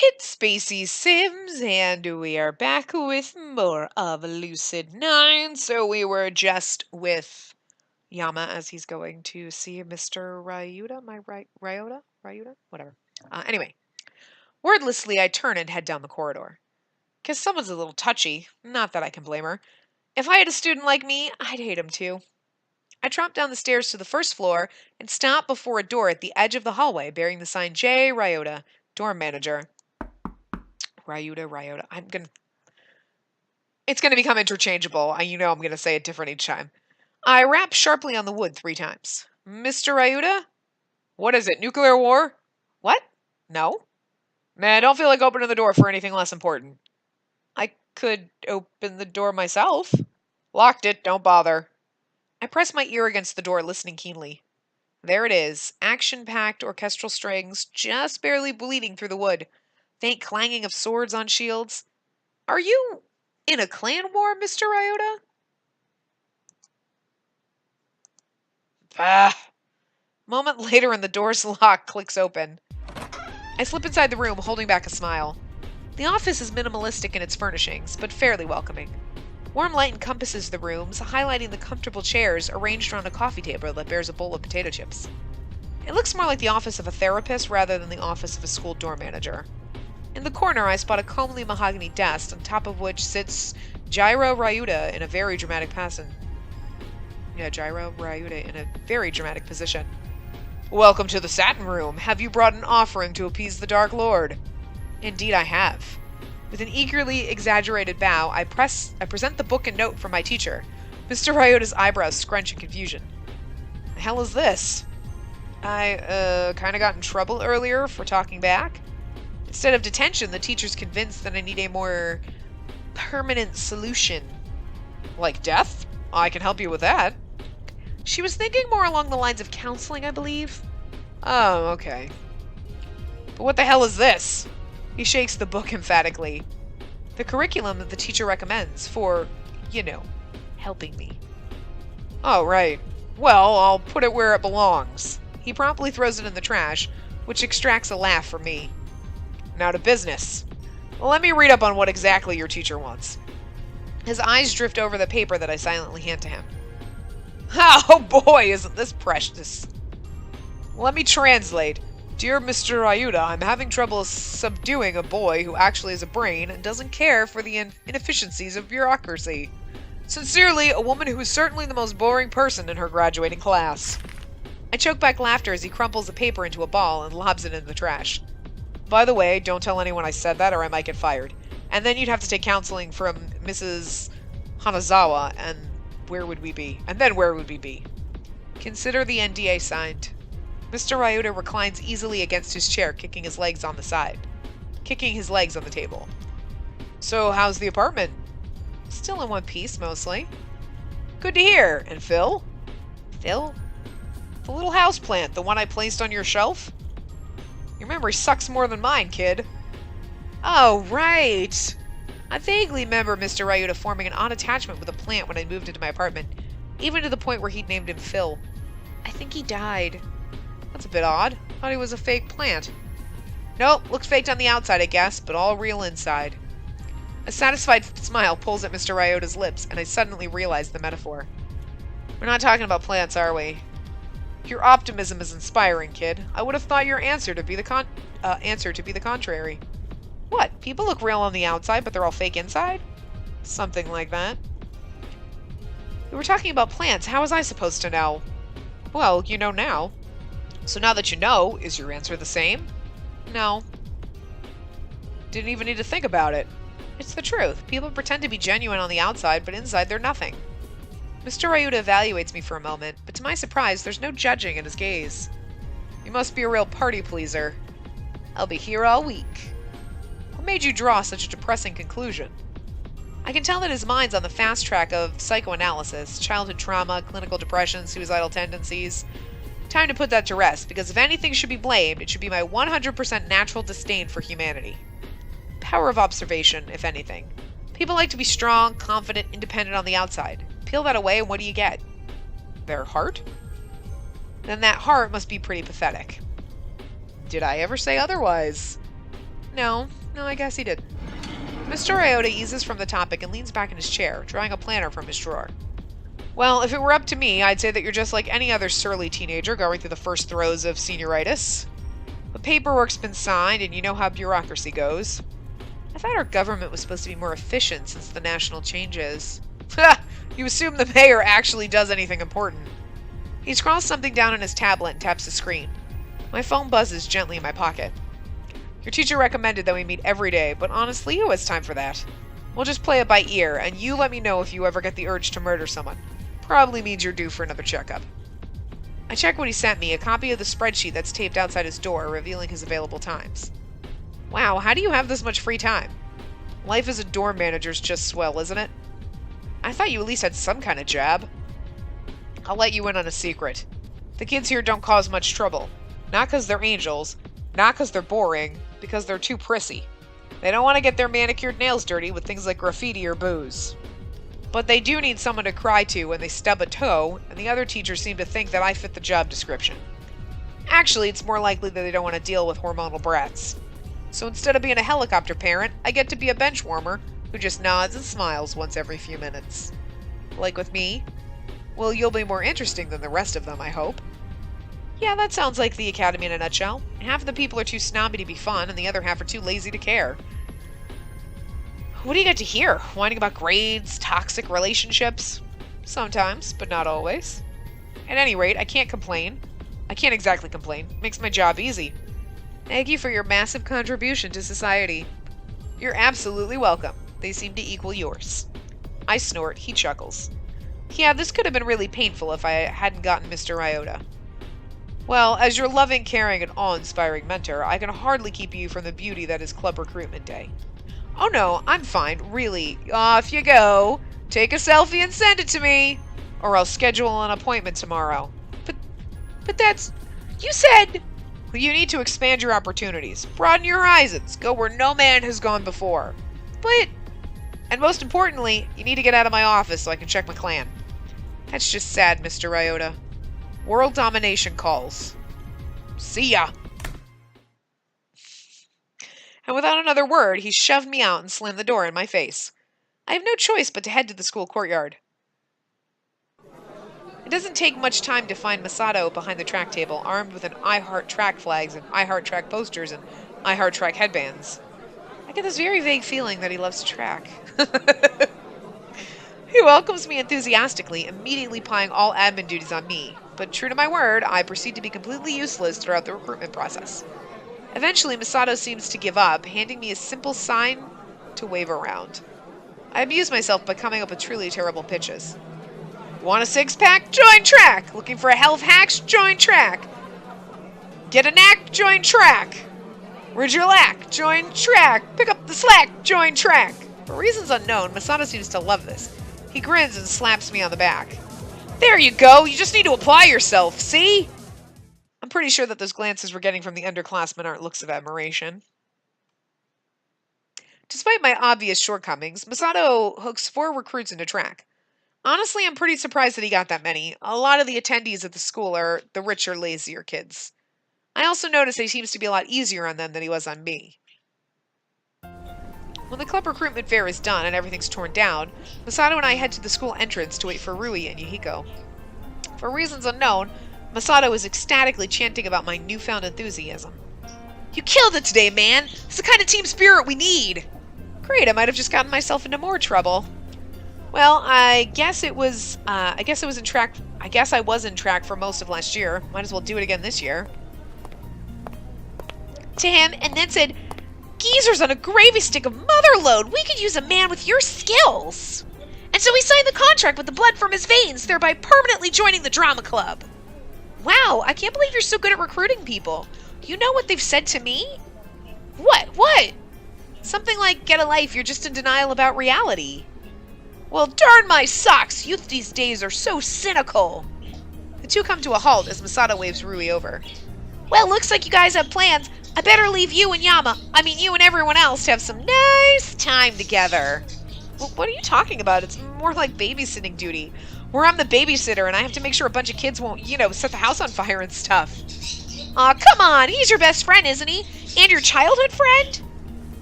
It's Spacey Sims, and we are back with more of Lucid 9. So we were just with Yama as he's going to see Mr. Ryuta. Am I right? Ryota? Ryuta? Whatever. Anyway, wordlessly, I turn and head down the corridor. 'Cause someone's a little touchy. Not that I can blame her. If I had a student like me, I'd hate him too. I tromp down the stairs to the first floor and stop before a door at the edge of the hallway bearing the sign J. Ryota, dorm manager. Ryuta. It's gonna become interchangeable. I'm gonna say it different each time. I rap sharply on the wood 3 times. Mr. Ryuta? What is it, nuclear war? What? No? Man, I don't feel like opening the door for anything less important. I could open the door myself. Locked it, don't bother. I press my ear against the door, listening keenly. There it is, action-packed orchestral strings, just barely bleeding through the wood. Faint clanging of swords on shields. Are you in a clan war, Mr. Ryota? Moment later and the door's lock clicks open. I slip inside the room, holding back a smile. The office is minimalistic in its furnishings, but fairly welcoming. Warm light encompasses the rooms, highlighting the comfortable chairs arranged around a coffee table that bears a bowl of potato chips. It looks more like the office of a therapist rather than the office of a school dorm manager. In the corner, I spot a comely mahogany desk, on top of which sits Gyro Ryuta in a very dramatic position. Welcome to the Satin Room. Have you brought an offering to appease the Dark Lord? Indeed I have. With an eagerly exaggerated bow, I present the book and note from my teacher. Mr. Ryota's eyebrows scrunch in confusion. The hell is this? I, kinda got in trouble earlier for talking back. Instead of detention, the teacher's convinced that I need a more permanent solution. Like death? I can help you with that. She was thinking more along the lines of counseling, I believe. Oh, okay. But what the hell is this? He shakes the book emphatically. The curriculum that the teacher recommends for, helping me. Oh, right. Well, I'll put it where it belongs. He promptly throws it in the trash, which extracts a laugh from me. Now to business. Let me read up on what exactly your teacher wants. His eyes drift over the paper that I silently hand to him. Oh boy, isn't this precious. Let me translate. Dear Mr. Ryuta, I'm having trouble subduing a boy who actually has a brain and doesn't care for the inefficiencies of bureaucracy. Sincerely, a woman who is certainly the most boring person in her graduating class. I choke back laughter as he crumples the paper into a ball and lobs it in the trash. By the way, don't tell anyone I said that or I might get fired. And then you'd have to take counseling from Mrs. Hanazawa, and where would we be? Consider the NDA signed. Mr. Ryuta reclines easily against his chair, kicking his legs on the table. So, how's the apartment? Still in one piece, mostly. Good to hear. And Phil? Phil? The little houseplant, the one I placed on your shelf? Your memory sucks more than mine, kid. Oh, right. I vaguely remember Mr. Ryuta forming an odd attachment with a plant when I moved into my apartment, even to the point where he'd named him Phil. I think he died. That's a bit odd. Thought he was a fake plant. Nope, looks faked on the outside, I guess, but all real inside. A satisfied smile pulls at Mr. Ryuta's lips, and I suddenly realize the metaphor. We're not talking about plants, are we? Your optimism is inspiring, kid. I would have thought your answer to be the contrary. What? People look real on the outside, but they're all fake inside? Something like that. We were talking about plants. How was I supposed to know? Well, you know now. So now that you know, is your answer the same? No. Didn't even need to think about it. It's the truth. People pretend to be genuine on the outside, but inside they're nothing. Mr. Ryuta evaluates me for a moment, but to my surprise, there's no judging in his gaze. You must be a real party pleaser. I'll be here all week. What made you draw such a depressing conclusion? I can tell that his mind's on the fast track of psychoanalysis, childhood trauma, clinical depression, suicidal tendencies. Time to put that to rest, because if anything should be blamed, it should be my 100% natural disdain for humanity. Power of observation, if anything. People like to be strong, confident, independent on the outside. Peel that away and what do you get? Their heart? Then that heart must be pretty pathetic. Did I ever say otherwise? No, I guess he didn't. Mr. Ryota eases from the topic and leans back in his chair, drawing a planner from his drawer. Well, if it were up to me, I'd say that you're just like any other surly teenager going through the first throes of senioritis. The paperwork's been signed, and you know how bureaucracy goes. I thought our government was supposed to be more efficient since the national changes. Ha! You assume the mayor actually does anything important. He scrawls something down on his tablet and taps the screen. My phone buzzes gently in my pocket. Your teacher recommended that we meet every day, but honestly, who has time for that? We'll just play it by ear, and you let me know if you ever get the urge to murder someone. Probably means you're due for another checkup. I check what he sent me, a copy of the spreadsheet that's taped outside his door, revealing his available times. Wow, how do you have this much free time? Life as a dorm manager's just swell, isn't it? I thought you at least had some kind of job. I'll let you in on a secret. The kids here don't cause much trouble. Not because they're angels, not because they're boring, because they're too prissy. They don't want to get their manicured nails dirty with things like graffiti or booze. But they do need someone to cry to when they stub a toe, and the other teachers seem to think that I fit the job description. Actually, it's more likely that they don't want to deal with hormonal brats. So instead of being a helicopter parent, I get to be a bench warmer who just nods and smiles once every few minutes. Like with me? Well, you'll be more interesting than the rest of them, I hope. Yeah, that sounds like the academy in a nutshell. Half of the people are too snobby to be fun, and the other half are too lazy to care. What do you get to hear? Whining about grades, toxic relationships? Sometimes, but not always. At any rate, I can't complain. I can't exactly complain. Makes my job easy. Thank you for your massive contribution to society. You're absolutely welcome. They seem to equal yours. I snort. He chuckles. Yeah, this could have been really painful if I hadn't gotten Mr. Ryota. Well, as your loving, caring, and awe-inspiring mentor, I can hardly keep you from the beauty that is Club Recruitment Day. Oh no, I'm fine, really. Off you go. Take a selfie and send it to me. Or I'll schedule an appointment tomorrow. But that's... You said... Well, you need to expand your opportunities. Broaden your horizons. Go where no man has gone before. But... And most importantly, you need to get out of my office so I can check my clan. That's just sad, Mr. Ryota. World domination calls. See ya! And without another word, he shoved me out and slammed the door in my face. I have no choice but to head to the school courtyard. It doesn't take much time to find Masato behind the track table, armed with an I Heart Track flags and I Heart Track posters and I Heart Track headbands. I get this very vague feeling that he loves to track. He welcomes me enthusiastically, immediately plying all admin duties on me. But true to my word, I proceed to be completely useless throughout the recruitment process. Eventually, Masato seems to give up, handing me a simple sign to wave around. I amuse myself by coming up with truly terrible pitches. Want a six-pack? Join track! Looking for a health hacks? Join track! Get a knack? Join track! Rid your lack? Join track! Pick up the slack? Join track! For reasons unknown, Masato seems to love this. He grins and slaps me on the back. There you go! You just need to apply yourself, see? I'm pretty sure that those glances we're getting from the underclassmen aren't looks of admiration. Despite my obvious shortcomings, Masato hooks 4 recruits into track. Honestly, I'm pretty surprised that he got that many. A lot of the attendees at the school are the richer, lazier kids. I also noticed that he seems to be a lot easier on them than he was on me. When the club recruitment fair is done and everything's torn down, Masato and I head to the school entrance to wait for Rui and Yuhiko. For reasons unknown, Masato is ecstatically chanting about my newfound enthusiasm. You killed it today, man! It's the kind of team spirit we need! Great, I might have just gotten myself into more trouble. Well, I guess I was in track for most of last year. Might as well do it again this year. To him, and then said, Geezer's on a gravy stick of motherload! We could use a man with your skills! And so he signed the contract with the blood from his veins, thereby permanently joining the drama club. Wow, I can't believe you're so good at recruiting people. You know what they've said to me? What? Something like, get a life, you're just in denial about reality. Well, darn my socks, youth these days are so cynical. The two come to a halt as Masato waves Rui over. Well, looks like you guys have plans. I better leave you and you and everyone else to have some nice time together. Well, what are you talking about? It's more like babysitting duty, where I'm the babysitter and I have to make sure a bunch of kids won't, set the house on fire and stuff. Aw, come on, he's your best friend, isn't he? And your childhood friend?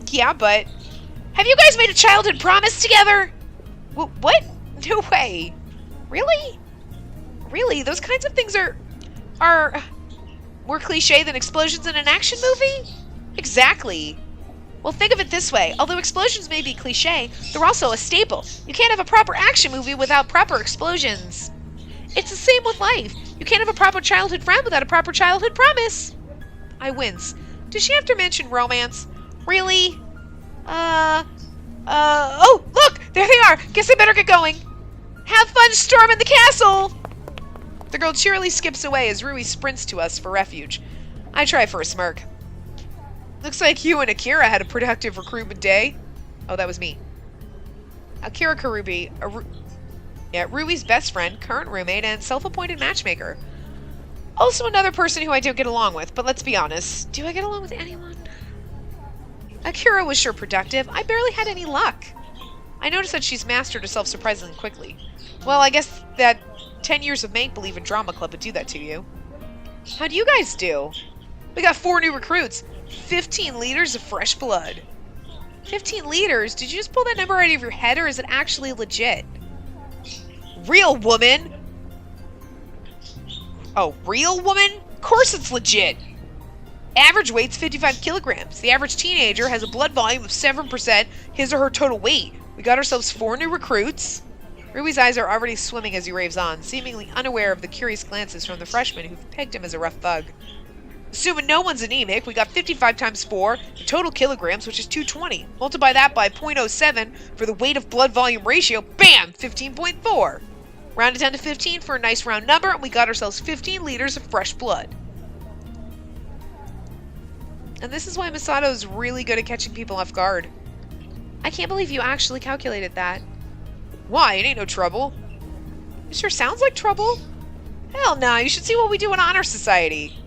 Yeah, but... Have you guys made a childhood promise together? What? No way. Really? Really? Those kinds of things are more cliche than explosions in an action movie? Exactly. Well, think of it this way. Although explosions may be cliche, they're also a staple. You can't have a proper action movie without proper explosions. It's the same with life. You can't have a proper childhood friend without a proper childhood promise. I wince. Does she have to mention romance? Really? Oh, look! There they are! Guess I better get going. Have fun storming the castle! The girl cheerily skips away as Rui sprints to us for refuge. I try for a smirk. Looks like you and Akira had a productive recruitment day. Oh, that was me. Akira Karubi, Rui's best friend, current roommate, and self-appointed matchmaker. Also another person who I don't get along with, but let's be honest. Do I get along with anyone? Akira was sure productive. I barely had any luck. I noticed that she's mastered herself surprisingly quickly. Well, I guess that 10 years of make-believe and drama club would do that to you. How do you guys do? We got 4 new recruits. 15 liters of fresh blood. 15 liters? Did you just pull that number out of your head, or is it actually legit? Real woman? Oh, real woman? Of course it's legit. Average weight's 55 kilograms. The average teenager has a blood volume of 7%, his or her total weight. We got ourselves 4 new recruits. Rui's eyes are already swimming as he raves on, seemingly unaware of the curious glances from the freshmen who've pegged him as a rough thug. Assuming no one's anemic, we got 55 times 4, the total kilograms, which is 220. Multiply that by 0.07 for the weight of blood volume ratio. Bam! 15.4. Rounded down to 15 for a nice round number, and we got ourselves 15 liters of fresh blood. And this is why Misato's really good at catching people off guard. I can't believe you actually calculated that. Why? It ain't no trouble. It sure sounds like trouble. Hell no, you should see what we do in Honor Society.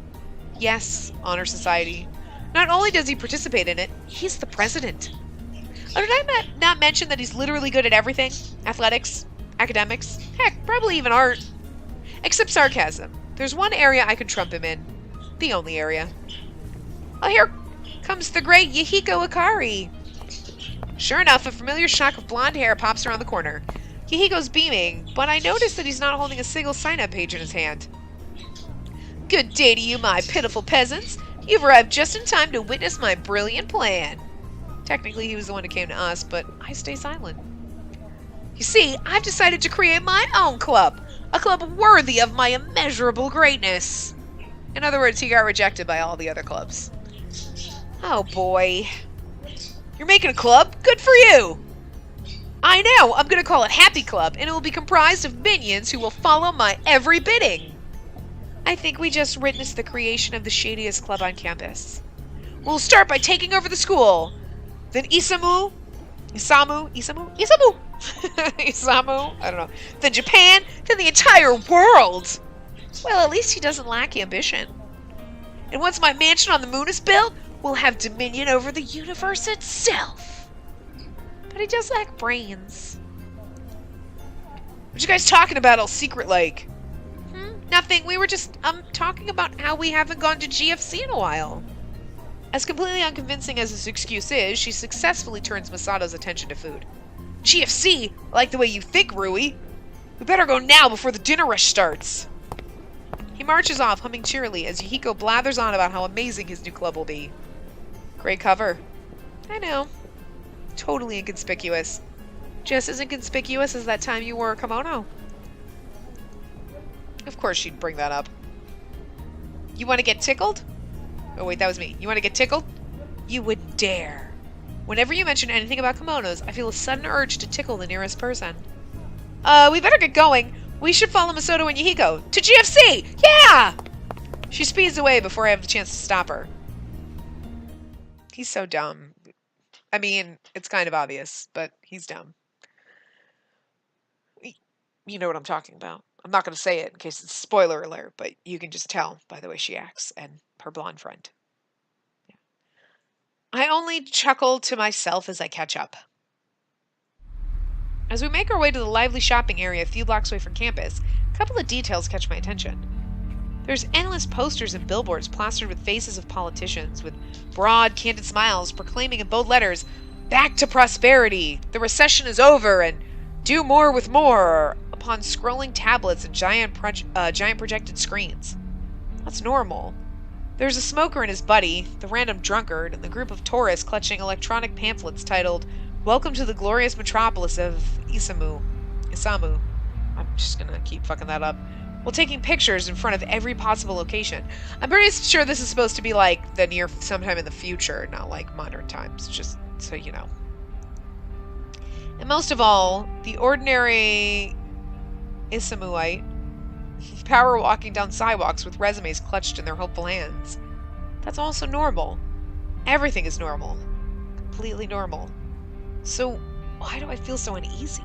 Yes, Honor Society. Not only does he participate in it, he's the president. Oh, did I not mention that he's literally good at everything? Athletics, academics, heck, probably even art. Except sarcasm. There's one area I can trump him in. The only area. Oh, here comes the great Yahiko Akari. Sure enough, a familiar shock of blonde hair pops around the corner. Yahiko's beaming, but I notice that he's not holding a single sign-up page in his hand. Good day to you, my pitiful peasants. You've arrived just in time to witness my brilliant plan. Technically, he was the one who came to us, but I stay silent. You see, I've decided to create my own club. A club worthy of my immeasurable greatness. In other words, he got rejected by all the other clubs. Oh boy. You're making a club? Good for you! I know! I'm gonna call it Happy Club, and it will be comprised of minions who will follow my every bidding. I think we just witnessed the creation of the shadiest club on campus. We'll start by taking over the school. Then Isamu, I don't know. Then Japan, then the entire world. Well, at least he doesn't lack ambition. And once my mansion on the moon is built, we'll have dominion over the universe itself. But he does lack brains. What you guys talking about all secret like? Nothing. We were just talking about how we haven't gone to GFC in a while. As completely unconvincing as this excuse is, she successfully turns Misato's attention to food. GFC? I like the way you think, Rui. We better go now before the dinner rush starts. He marches off, humming cheerily, as Yahiko blathers on about how amazing his new club will be. Great cover. I know. Totally inconspicuous. Just as inconspicuous as that time you wore a kimono. Of course she'd bring that up. You want to get tickled? Oh wait, that was me. You want to get tickled? You would dare. Whenever you mention anything about kimonos, I feel a sudden urge to tickle the nearest person. We better get going. We should follow Masato and Yahiko. To GFC! Yeah! She speeds away before I have the chance to stop her. He's so dumb. I mean, it's kind of obvious, but he's dumb. You know what I'm talking about. I'm not going to say it in case it's a spoiler alert, but you can just tell by the way she acts and her blonde friend. Yeah. I only chuckle to myself as I catch up. As we make our way to the lively shopping area a few blocks away from campus, a couple of details catch my attention. There's endless posters and billboards plastered with faces of politicians, with broad, candid smiles proclaiming in bold letters, "Back to prosperity! The recession is over!" and "Do more with more!" upon scrolling tablets and giant projected screens. That's normal. There's a smoker and his buddy, the random drunkard, and the group of tourists clutching electronic pamphlets titled, "Welcome to the glorious metropolis of Isamu. I'm just gonna keep fucking that up. While taking pictures in front of every possible location. I'm pretty sure this is supposed to be like the near sometime in the future, not like modern times, just so you know. And most of all, the ordinary Isamuite power walking down sidewalks with resumes clutched in their hopeful hands. That's also normal. Everything is normal. Completely normal. So why do I feel so uneasy?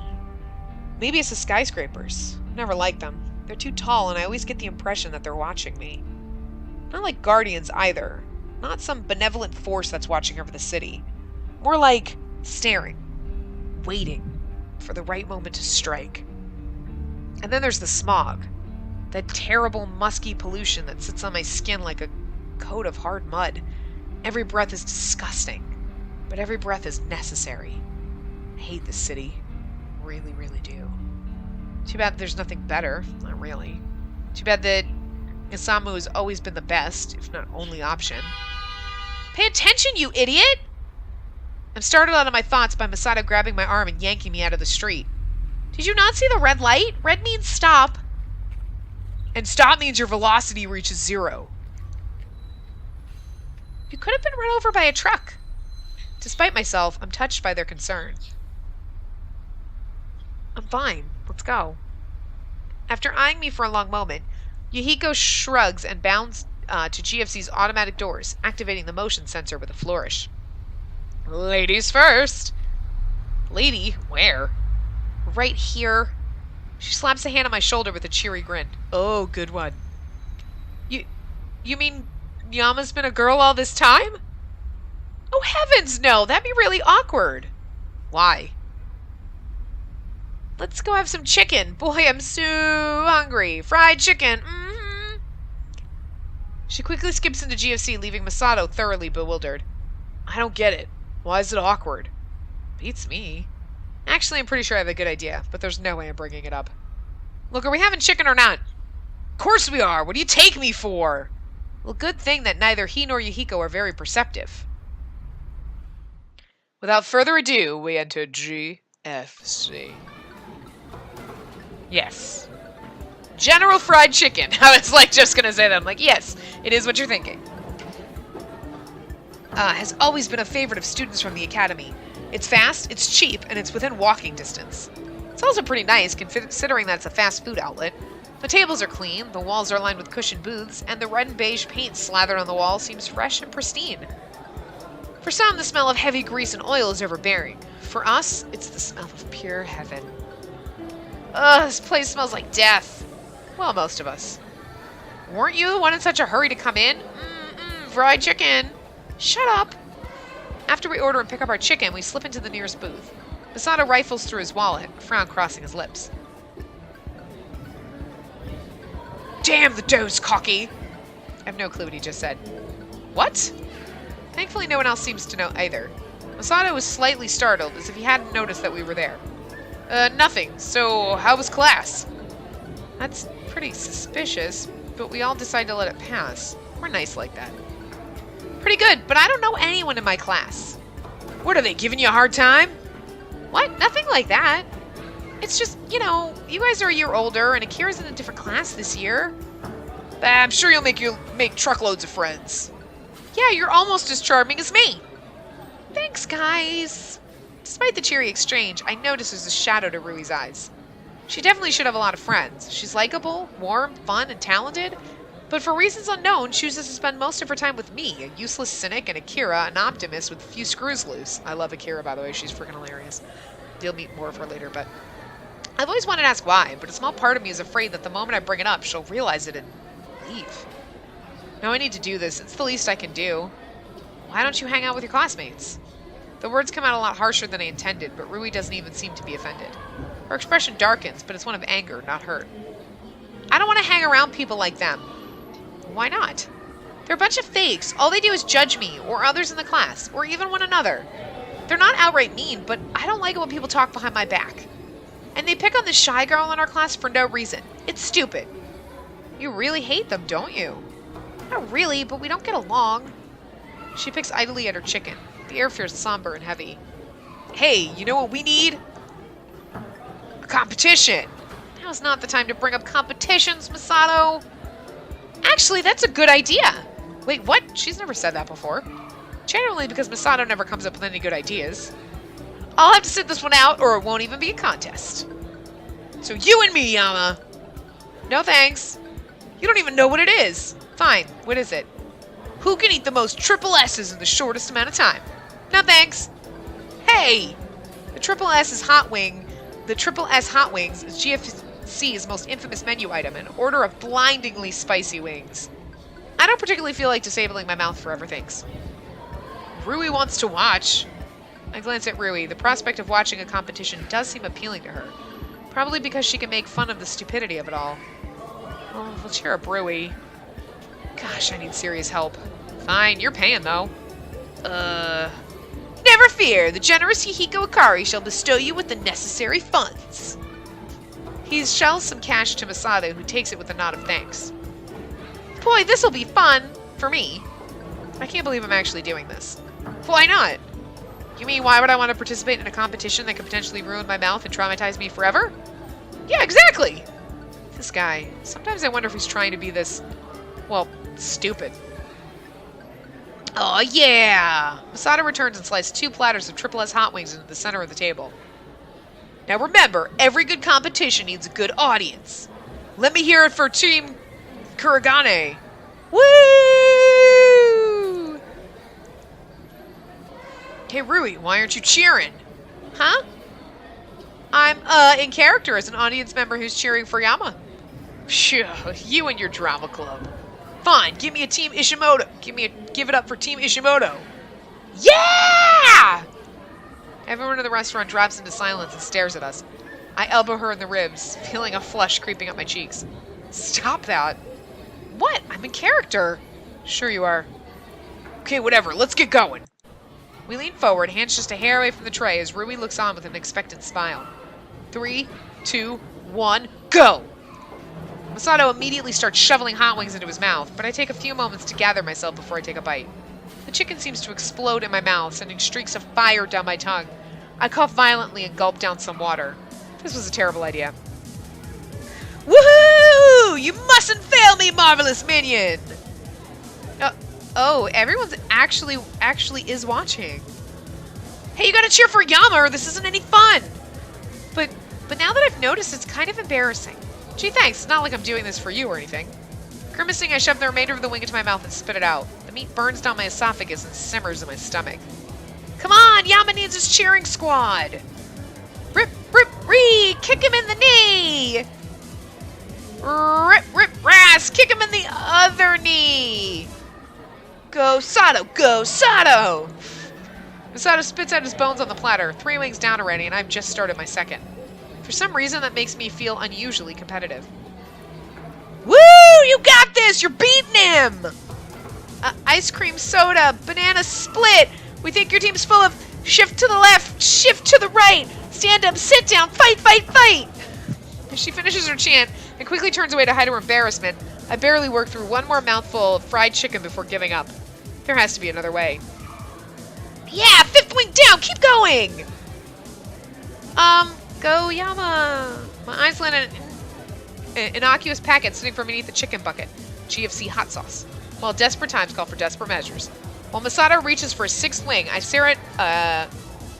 Maybe it's the skyscrapers. I never liked them. They're too tall, and I always get the impression that they're watching me. Not like guardians either. Not some benevolent force that's watching over the city. More like staring, waiting for the right moment to strike. And then there's the smog. That terrible, musky pollution that sits on my skin like a coat of hard mud. Every breath is disgusting, but every breath is necessary. I hate this city. Really, really do. Too bad there's nothing better. Not really. Too bad that Isamu has always been the best, if not only option. Pay attention, you idiot! I'm startled out of my thoughts by Masato grabbing my arm and yanking me out of the street. Did you not see the red light? Red means stop. And stop means your velocity reaches 0. You could have been run over by a truck. Despite myself, I'm touched by their concern. I'm fine. Let's go. After eyeing me for a long moment, Yahiko shrugs and bounds to GFC's automatic doors, activating the motion sensor with a flourish. Ladies first. Lady? Where? Right here. She slaps a hand on my shoulder with a cheery grin. Oh, good one. You mean Yama's been a girl all this time? Oh, heavens no! That'd be really awkward. Why? Let's go have some chicken. Boy, I'm so hungry. Fried chicken. Mm-hmm. She quickly skips into GFC, leaving Masato thoroughly bewildered. I don't get it. Why is it awkward? Beats me. Actually, I'm pretty sure I have a good idea, but there's no way I'm bringing it up. Look, are we having chicken or not? Of course we are. What do you take me for? Well, good thing that neither he nor Yahiko are very perceptive. Without further ado, we enter GFC. Yes. General Fried Chicken. I was like just gonna say that. I'm like, yes, it is what you're thinking. Has always been a favorite of students from the academy. It's fast, it's cheap, and it's within walking distance. It's also pretty nice, considering that it's a fast food outlet. The tables are clean, the walls are lined with cushioned booths, and the red and beige paint slathered on the wall seems fresh and pristine. For some, the smell of heavy grease and oil is overbearing. For us, it's the smell of pure heaven. Ugh, this place smells like death. Well, most of us. Weren't you the one in such a hurry to come in? Fried chicken. Shut up. After we order and pick up our chicken, we slip into the nearest booth. Masato rifles through his wallet, a frown crossing his lips. Damn the dough's cocky! I have no clue what he just said. What? Thankfully, no one else seems to know either. Masato was slightly startled, as if he hadn't noticed that we were there. Nothing. So, how was class? That's pretty suspicious, but we all decide to let it pass. We're nice like that. Pretty good, but I don't know anyone in my class. What, are they giving you a hard time? What? Nothing like that. It's just, you know, you guys are a year older, and Akira's in a different class this year. I'm sure you'll make truckloads of friends. Yeah, you're almost as charming as me. Thanks, guys. Despite the cheery exchange, I notice there's a shadow to Rui's eyes. She definitely should have a lot of friends. She's likable, warm, fun, and talented, but for reasons unknown, chooses to spend most of her time with me, a useless cynic, and Akira, an optimist with a few screws loose. I love Akira, by the way. She's freaking hilarious. You'll meet more of her later, but I've always wanted to ask why, but a small part of me is afraid that the moment I bring it up, she'll realize it and leave. Now I need to do this. It's the least I can do. Why don't you hang out with your classmates? The words come out a lot harsher than I intended, but Rui doesn't even seem to be offended. Her expression darkens, but it's one of anger, not hurt. I don't want to hang around people like them. Why not? They're a bunch of fakes. All they do is judge me, or others in the class, or even one another. They're not outright mean, but I don't like it when people talk behind my back. And they pick on the shy girl in our class for no reason. It's stupid. You really hate them, don't you? Not really, but we don't get along. She picks idly at her chicken. The air feels somber and heavy. Hey, you know what we need? A competition. Now's not the time to bring up competitions, Masato. Actually, that's a good idea. Wait, what? She's never said that before. Generally because Masato never comes up with any good ideas. I'll have to sit this one out or it won't even be a contest. So you and me, Yama. No thanks. You don't even know what it is. Fine, what is it? Who can eat the most triple S's in the shortest amount of time? No thanks. Hey! The triple S hot wings is GFC's most infamous menu item, an order of blindingly spicy wings. I don't particularly feel like disabling my mouth for everythings. Rui wants to watch. I glance at Rui. The prospect of watching a competition does seem appealing to her. Probably because she can make fun of the stupidity of it all. Well, we'll cheer up Rui. Gosh, I need serious help. Fine, you're paying though. Never fear, the generous Hihiko Akari shall bestow you with the necessary funds. He shells some cash to Masato, who takes it with a nod of thanks. Boy, this'll be fun. For me. I can't believe I'm actually doing this. Why not? You mean why would I want to participate in a competition that could potentially ruin my mouth and traumatize me forever? Yeah, exactly! This guy. Sometimes I wonder if he's trying to be this, well, stupid. Oh yeah! Masato returns and slices 2 platters of triple S hot wings into the center of the table. Now remember, every good competition needs a good audience. Let me hear it for Team Kuragane. Woo! Hey Rui, why aren't you cheering? Huh? I'm, in character as an audience member who's cheering for Yama. Phew, you and your drama club. Fine, give me a Team Ishimoto. Give it up for Team Ishimoto. Yeah! Everyone in the restaurant drops into silence and stares at us. I elbow her in the ribs, feeling a flush creeping up my cheeks. Stop that. What? I'm in character. Sure you are. Okay, whatever. Let's get going. We lean forward, hands just a hair away from the tray as Rui looks on with an expectant smile. 3, 2, 1, go! Masato immediately starts shoveling hot wings into his mouth, but I take a few moments to gather myself before I take a bite. The chicken seems to explode in my mouth, sending streaks of fire down my tongue. I cough violently and gulp down some water. This was a terrible idea. Woohoo! You mustn't fail me, marvelous minion! Oh, everyone's actually is watching. Hey, you gotta cheer for Yama or this isn't any fun! But now that I've noticed, it's kind of embarrassing. Gee, thanks. It's not like I'm doing this for you or anything. Grimacing, I shove the remainder of the wing into my mouth and spit it out. The meat burns down my esophagus and simmers in my stomach. Come on! Yama needs his cheering squad! Rip, rip, ree! Kick him in the knee! Rip, rip, ras! Kick him in the other knee! Go, Sato! Go, Sato! Masato spits out his bones on the platter, 3 wings down already, and I've just started my second. For some reason, that makes me feel unusually competitive. Woo! You got this! You're beating him! Ice cream soda, banana split. We think your team's full of shift to the left, shift to the right, stand up, sit down, fight, fight, fight! As she finishes her chant and quickly turns away to hide her embarrassment, I barely work through one more mouthful of fried chicken before giving up. There has to be another way. Yeah, 5th wing down, keep going! Go Yama! My eyes land on an innocuous packet sitting from beneath the chicken bucket. GFC hot sauce. While desperate times call for desperate measures. While Masato reaches for his 6th wing, I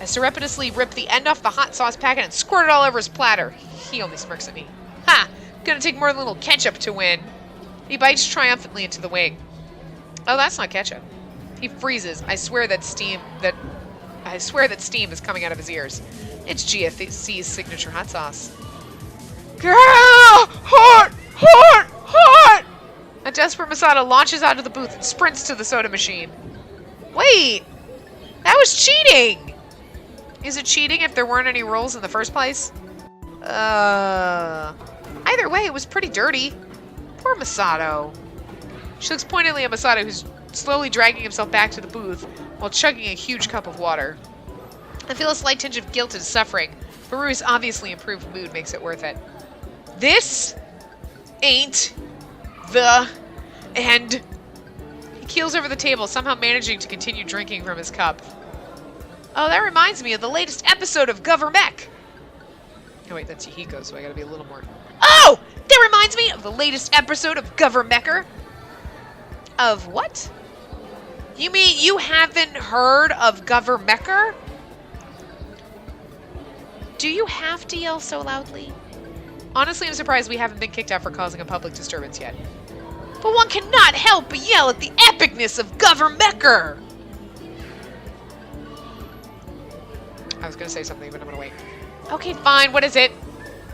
surreptitiously rip the end off the hot sauce packet and squirt it all over his platter. He only smirks at me. Ha! Gonna take more than a little ketchup to win. He bites triumphantly into the wing. Oh, that's not ketchup. He freezes. I swear that steam is coming out of his ears. It's GFC's signature hot sauce. Girl! Hot! Hot! Hot! A desperate Masato launches out of the booth and sprints to the soda machine. Wait! That was cheating! Is it cheating if there weren't any rules in the first place? Either way, it was pretty dirty. Poor Masato. She looks pointedly at Masato, who's slowly dragging himself back to the booth while chugging a huge cup of water. I feel a slight tinge of guilt and suffering, but Rui's obviously improved mood makes it worth it. This ain't the end. He keels over the table, somehow managing to continue drinking from his cup. Oh, that reminds me of the latest episode of Government. Oh wait, that's Yahiko, so I gotta be a little more... Oh! That reminds me of the latest episode of Government. Of what? You mean you haven't heard of Government? Do you have to yell so loudly? Honestly, I'm surprised we haven't been kicked out for causing a public disturbance yet. But one cannot help but yell at the epicness of Government. I was gonna say something, but I'm gonna wait. Okay, fine, what is it?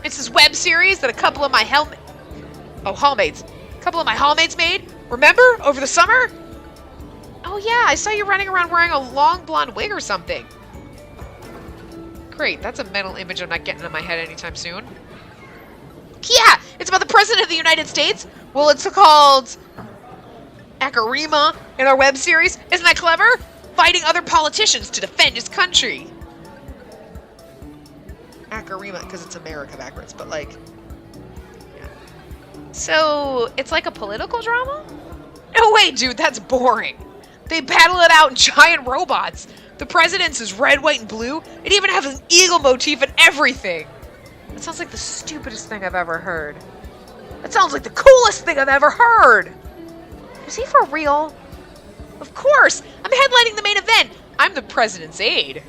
It's this web series that a couple of my hallmates. A couple of my hallmates made? Remember? Over the summer? Oh yeah, I saw you running around wearing a long blonde wig or something. Great, that's a mental image I'm not getting in my head anytime soon. Yeah, it's about the President of the United States. Well, it's called Akarima in our web series. Isn't that clever? Fighting other politicians to defend his country. Akarima, because it's America backwards, but like, yeah. So, it's like a political drama? No way, dude, that's boring. They battle it out in giant robots. The president's is red, white, and blue. It even has an eagle motif and everything. That sounds like the stupidest thing I've ever heard. That sounds like the coolest thing I've ever heard. Is he for real? Of course! I'm headlining the main event! I'm the president's aide.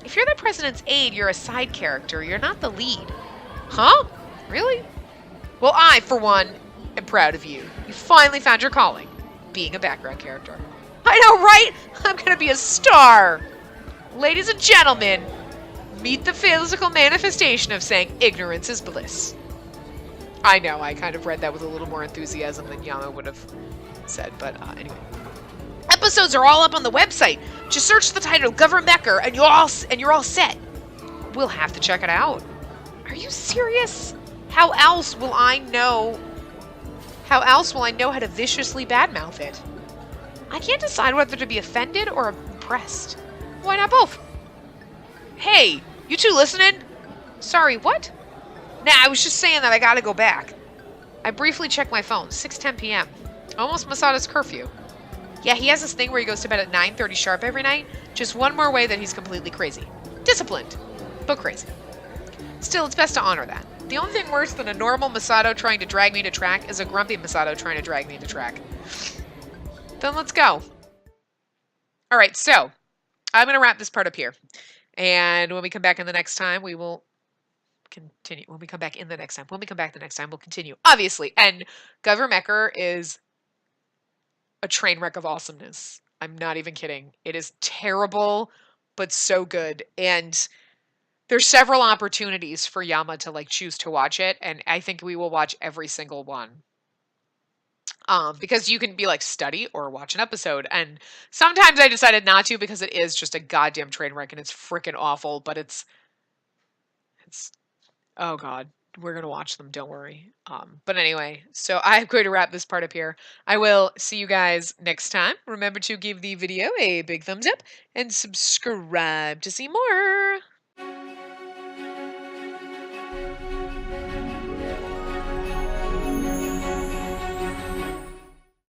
If you're the president's aide, you're a side character. You're not the lead. Huh? Really? Well, I, for one, am proud of you. You finally found your calling. Being a background character. I know, right? I'm gonna be a star. Ladies and gentlemen, meet the physical manifestation of saying ignorance is bliss. I know, I kind of read that with a little more enthusiasm than Yama would have said, but anyway. Episodes are all up on the website. Just search the title Government and you're all set. We'll have to check it out. Are you serious? How else will I know how to viciously badmouth it? I can't decide whether to be offended or impressed. Why not both? Hey, you two listening? Sorry, what? Nah, I was just saying that I gotta go back. I briefly checked my phone. 6:10 p.m. Almost Masada's curfew. Yeah, he has this thing where he goes to bed at 9:30 sharp every night. Just one more way that he's completely crazy. Disciplined, but crazy. Still, it's best to honor that. The only thing worse than a normal Masato trying to drag me to track is a grumpy Masato trying to drag me to track. Then let's go. Alright, so I'm going to wrap this part up here. And when we come back in the next time, we will continue. When we come back the next time, we'll continue. Obviously. And Government is a train wreck of awesomeness. I'm not even kidding. It is terrible, but so good. And there's several opportunities for Yama to like choose to watch it. And I think we will watch every single one. Because you can be like study or watch an episode. And sometimes I decided not to because it is just a goddamn train wreck and it's freaking awful, but it's, oh God, we're going to watch them. Don't worry. But anyway, so I'm going to wrap this part up here. I will see you guys next time. Remember to give the video a big thumbs up and subscribe to see more.